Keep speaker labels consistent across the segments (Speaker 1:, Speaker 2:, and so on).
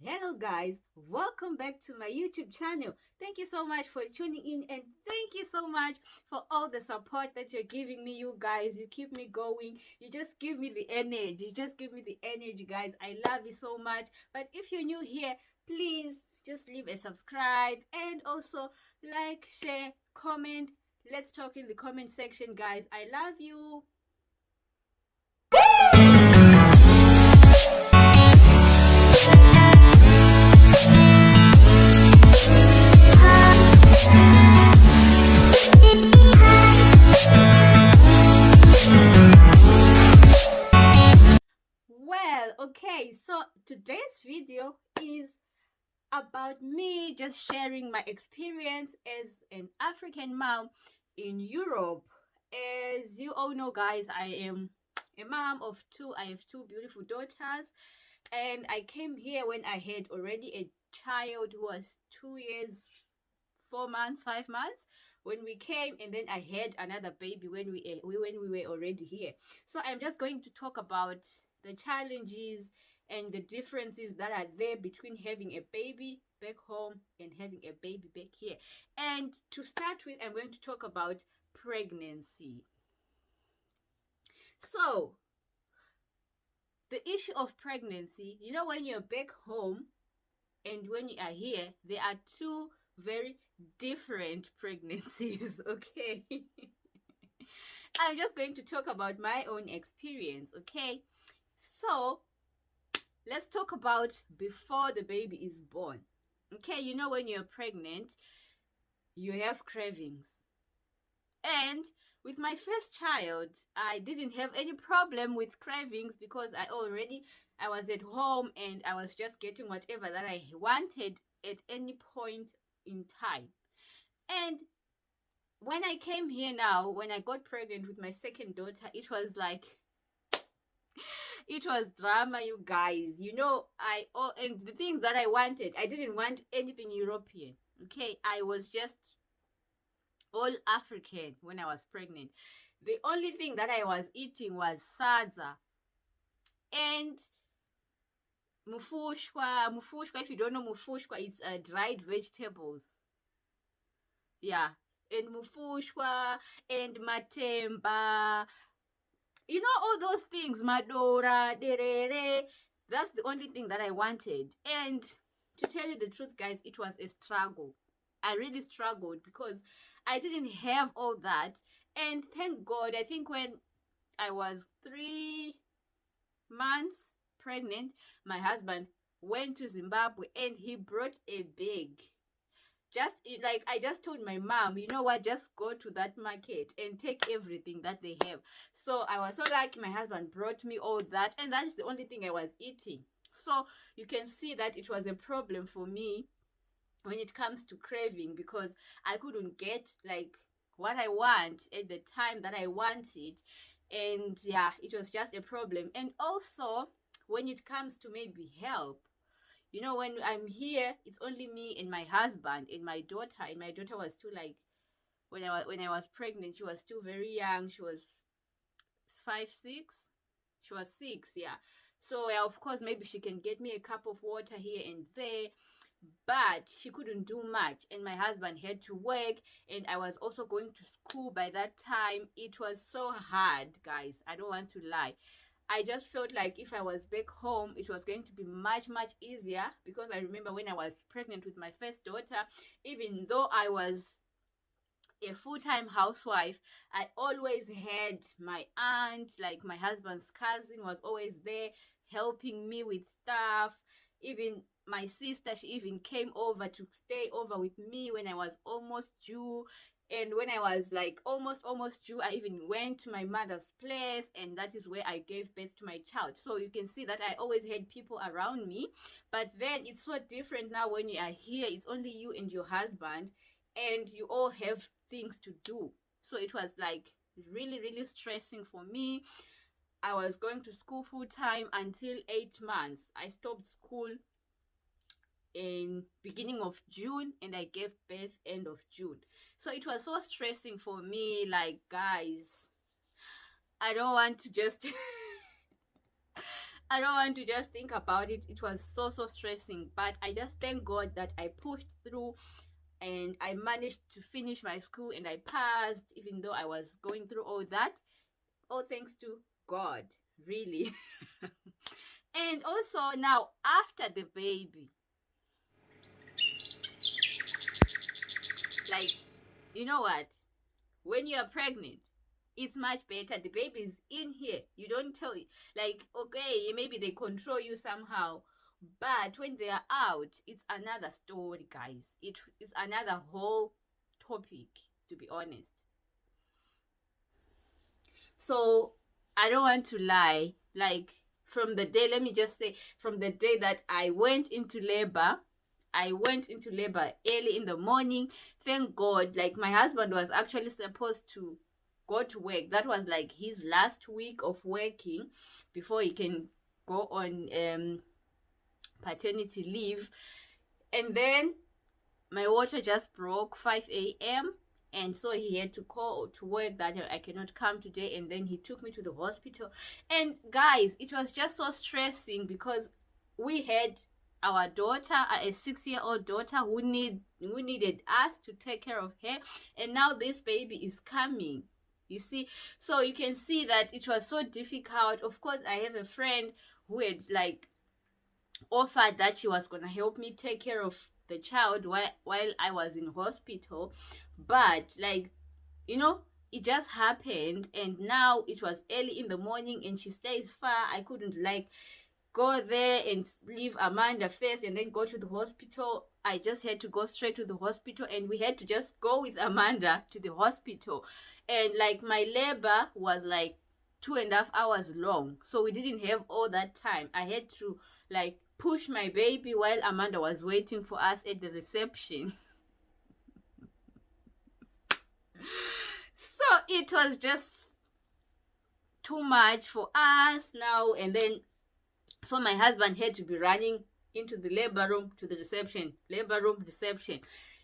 Speaker 1: Hello guys, welcome back to my YouTube channel. Thank you so much for tuning in and thank you so much for all the support that you're giving me, you guys. You keep me going. You just give me the energy. You just give me the energy, guys. I love you so much. But if you're new here, please just leave a subscribe and also like, share, comment. Let's talk in the comment section, guys. I love you. Well, okay, so today's video is about me just sharing my experience as an African mom in Europe. As you all know, guys, I am a mom of two. I have two beautiful daughters, and I came here when I had already a child who was 2 years, 4 months, 5 months when we came, and then I had another baby when we were already here. So I'm just going to talk about the challenges and the differences that are there between having a baby back home and having a baby back here. And to start with, I'm going to talk about pregnancy. So the issue of pregnancy, when you're back home and when you are here, there are two very different pregnancies. Okay. I'm just going to talk about my own experience. Okay, so let's talk about before the baby is born. Okay, when you're pregnant, you have cravings. And with my first child, I didn't have any problem with cravings because I was at home and I was just getting whatever that I wanted at any point in time. And when I came here now, when I got pregnant with my second daughter, it was like it was drama, you guys. And the things that I wanted, I didn't want anything European. Okay, I was just all African when I was pregnant. The only thing that I was eating was sadza and mufushwa. Mufushwa, if you don't know mufushwa, it's dried vegetables. Yeah, and mufushwa and matemba. All those things, madora, derere. That's the only thing that I wanted. And to tell you the truth, guys, it was a struggle. I really struggled because I didn't have all that. And thank God, I think when I was 3 months pregnant, my husband went to Zimbabwe and he brought a bag. I just told my mom, you know what, just go to that market and take everything that they have. So I was so lucky my husband brought me all that, and that is the only thing I was eating. So you can see that it was a problem for me when it comes to craving, because I couldn't get like what I want at the time that I want it. And yeah, it was just a problem. And also when it comes to maybe help, when I'm here, it's only me and my husband and my daughter. And my daughter was still like, when I was pregnant, she was still very young. She was 5, 6. She was 6, yeah. So yeah, of course, maybe she can get me a cup of water here and there, but she couldn't do much. And my husband had to work, and I was also going to school by that time. It was so hard, guys. I don't want to lie. I just felt like if I was back home, it was going to be much, much easier, because I remember when I was pregnant with my first daughter, even though I was a full-time housewife, I always had my aunt, like my husband's cousin, was always there helping me with stuff. Even my sister, she even came over to stay over with me when I was almost due. And when I was like almost due, I even went to my mother's place, and that is where I gave birth to my child. So you can see that I always had people around me. But then it's so different now when you are here. It's only you and your husband, and you all have things to do. So it was like really, really stressing for me. I was going to school full time until 8 months. I stopped school in beginning of June, and I gave birth end of June. So it was so stressing for me. Like, guys, I don't want to just I don't want to just think about it. It was so stressing, but I just thank God that I pushed through and I managed to finish my school and I passed, even though I was going through all that. All thanks to God, really. And also now after the baby, like, you know what? When you are pregnant, it's much better. The baby is in here. You don't tell it. Like, okay, maybe they control you somehow. But when they are out, it's another story, guys. It's another whole topic, to be honest. So I don't want to lie. Like, from the day, let me just say, from the day that I went into labor, I went into labor early in the morning. Thank God, like my husband was actually supposed to go to work. That was like his last week of working before he can go on paternity leave. And then my water just broke 5 a.m. and so he had to call to work that I cannot come today, and then he took me to the hospital. And guys, it was just so stressing because we had our daughter, a 6-year-old daughter who needed us to take care of her, and now this baby is coming, you see. So you can see that it was so difficult. Of course, I have a friend who had like offered that she was gonna help me take care of the child while I was in hospital, but like, you know, it just happened, and now it was early in the morning and she stays far. I couldn't like go there and leave Amanda first and then go to the hospital. I just had to go straight to the hospital, and we had to just go with Amanda to the hospital. And like my labor was like 2.5 hours long, so we didn't have all that time. I had to like push my baby while Amanda was waiting for us at the reception. So it was just too much for us now. And then so my husband had to be running into the labor room to the reception, labor room, reception.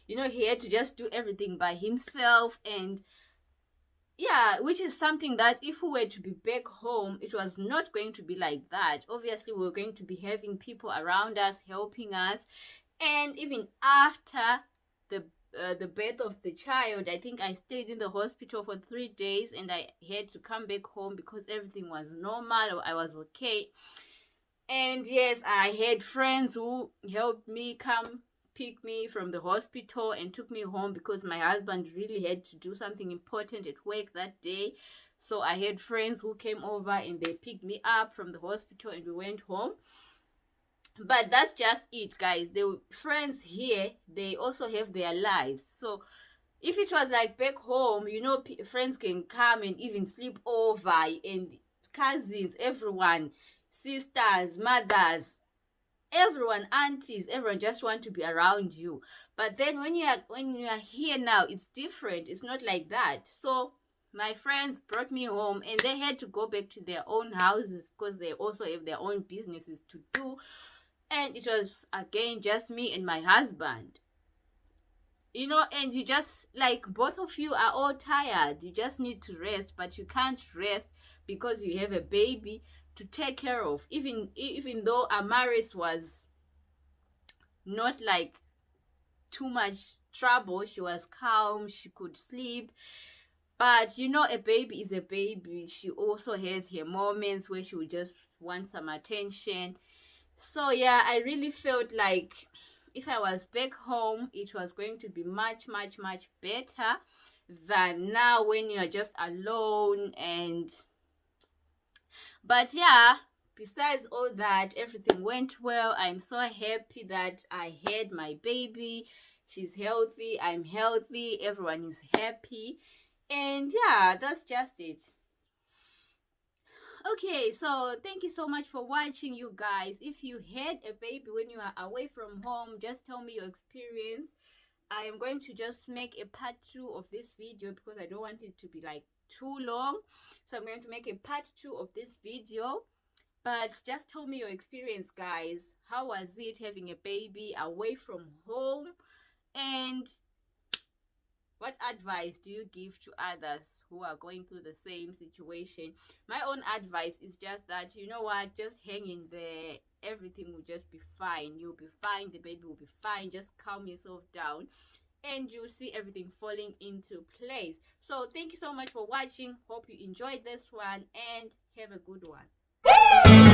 Speaker 1: You know, he had to just do everything by himself. And yeah, which is something that if we were to be back home, it was not going to be like that. Obviously, we were going to be having people around us helping us. And even after the birth of the child, I think I stayed in the hospital for 3 days, and I had to come back home because everything was normal. I was okay. And yes, I had friends who helped me come pick me from the hospital and took me home because my husband really had to do something important at work that day. So I had friends who came over and they picked me up from the hospital and we went home. But that's just it, guys. The friends here, they also have their lives. So if it was like back home, you know, friends can come and even sleep over, and cousins, everyone, sisters, mothers, everyone, aunties, everyone just want to be around you. But then when you are here now, it's different. It's not like that. So my friends brought me home and they had to go back to their own houses because they also have their own businesses to do. And it was again just me and my husband, you know. And you just like, both of you are all tired, you just need to rest, but you can't rest because you have a baby to take care of. Even though Amaris was not like too much trouble, she was calm, she could sleep, but you know, a baby is a baby. She also has her moments where she would just want some attention. So yeah, I really felt like if I was back home, it was going to be much better than now when you're just alone. And but yeah, besides all that, everything went well. I'm so happy that I had my baby. She's healthy, I'm healthy, everyone is happy. And yeah, that's just it. Okay, so thank you so much for watching, you guys. If you had a baby when you are away from home, just tell me your experience. I am going to just make a part 2 of this video because I don't want it to be like too long. So I'm going to make a part 2 of this video. But just tell me your experience, guys. How was it having a baby away from home? And What advice do you give to others who are going through the same situation? My own advice is just that, you know what, just hang in there. Everything will just be fine. You'll be fine. The baby will be fine. Just calm yourself down and you'll see everything falling into place. So thank you so much for watching. Hope you enjoyed this one and have a good one.